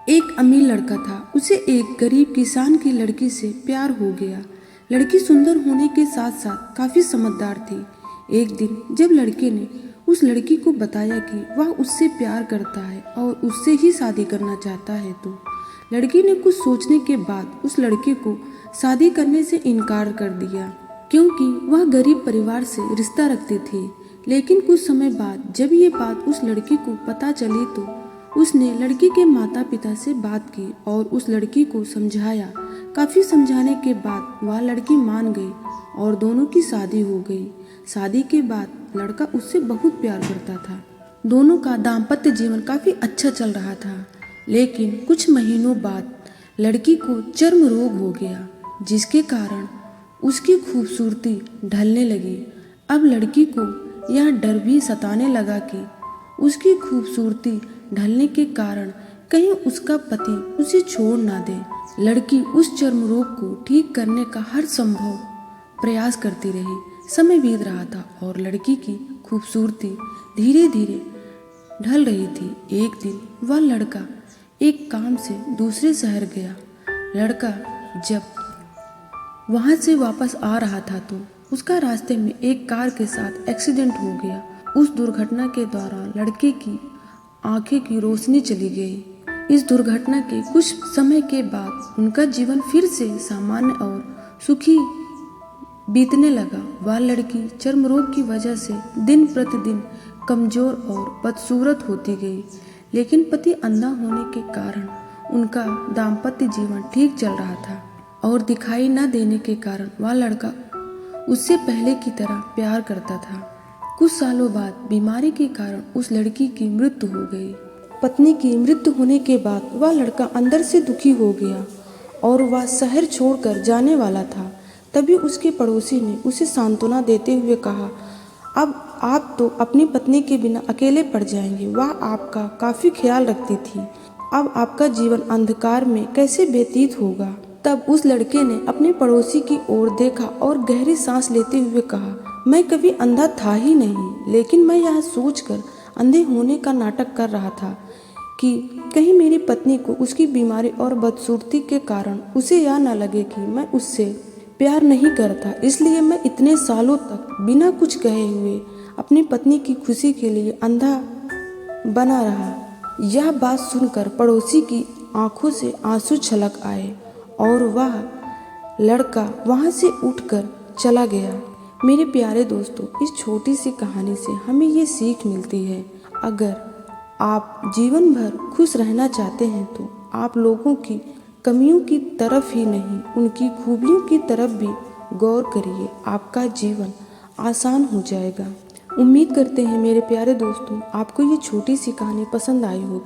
एक अमीर लड़का था। उसे एक गरीब किसान की लड़की से प्यार हो गया। लड़की सुंदर होने के साथ साथ काफी समझदार थी। एक दिन जब लड़के ने उस लड़की को बताया कि वह उससे प्यार करता है और उससे ही शादी करना चाहता है, तो लड़की ने कुछ सोचने के बाद उस लड़के को शादी करने से इनकार कर दिया, क्योंकि वह गरीब परिवार से रिश्ता रखती थी। लेकिन कुछ समय बाद जब ये बात उस लड़की को पता चली, तो उसने लड़की के माता पिता से बात की और उस लड़की को समझाया। काफी समझाने के बाद वह लड़की मान गई और दोनों की शादी हो गई। शादी के बाद लड़का उससे बहुत प्यार करता था। दोनों का दाम्पत्य जीवन काफी अच्छा चल रहा था। लेकिन कुछ महीनों बाद लड़की को चर्म रोग हो गया, जिसके कारण उसकी खूबसूरती ढलने लगी। अब लड़की को यह डर भी सताने लगा कि उसकी खूबसूरती ढलने के कारण कहीं उसका पति उसे छोड़ ना दे। लड़की उस चर्म रोग को ठीक करने का हर संभव प्रयास करती रही। समय बीत रहा था और लड़की की खूबसूरती धीरे धीरे ढल रही थी। एक दिन वह लड़का एक काम से दूसरे शहर गया। लड़का जब वहां से वापस आ रहा था, तो उसका रास्ते में एक कार के साथ एक्सीडेंट हो गया। उस दुर्घटना के दौरान लड़के की आंखें की रोशनी चली गई। इस दुर्घटना के कुछ समय के बाद उनका जीवन फिर से सामान्य और सुखी बीतने लगा। वह लड़की चर्म रोग की वजह से दिन प्रतिदिन कमजोर और बदसूरत होती गई। लेकिन पति अंधा होने के कारण उनका दाम्पत्य जीवन ठीक चल रहा था और दिखाई न देने के कारण वह लड़का उससे पहले की तरह प्यार करता था। कुछ सालों बाद बीमारी के कारण उस लड़की की मृत्यु हो गई। पत्नी की मृत्यु होने के बाद वह लड़का अंदर से दुखी हो गया और वह शहर छोड़कर जाने वाला था। तभी उसके पड़ोसी ने उसे सांत्वना देते हुए कहा, अब आप तो अपनी पत्नी के बिना अकेले पड़ जाएंगे। वह आपका काफी ख्याल रखती थी। अब आपका जीवन अंधकार में कैसे व्यतीत होगा। तब उस लड़के ने अपने पड़ोसी की ओर देखा और गहरी सांस लेते हुए कहा, मैं कभी अंधा था ही नहीं, लेकिन मैं यह सोचकर अंधे होने का नाटक कर रहा था कि कहीं मेरी पत्नी को उसकी बीमारी और बदसूरती के कारण उसे यह न लगे कि मैं उससे प्यार नहीं करता। इसलिए मैं इतने सालों तक बिना कुछ कहे हुए अपनी पत्नी की खुशी के लिए अंधा बना रहा। यह बात सुनकर पड़ोसी की आंखों से आंसू छलक आए और वह लड़का वहां से उठकर चला गया। मेरे प्यारे दोस्तों, इस छोटी सी कहानी से हमें ये सीख मिलती है, अगर आप जीवन भर खुश रहना चाहते हैं तो आप लोगों की कमियों की तरफ ही नहीं, उनकी खूबियों की तरफ भी गौर करिए। आपका जीवन आसान हो जाएगा। उम्मीद करते हैं मेरे प्यारे दोस्तों, आपको ये छोटी सी कहानी पसंद आई होगी।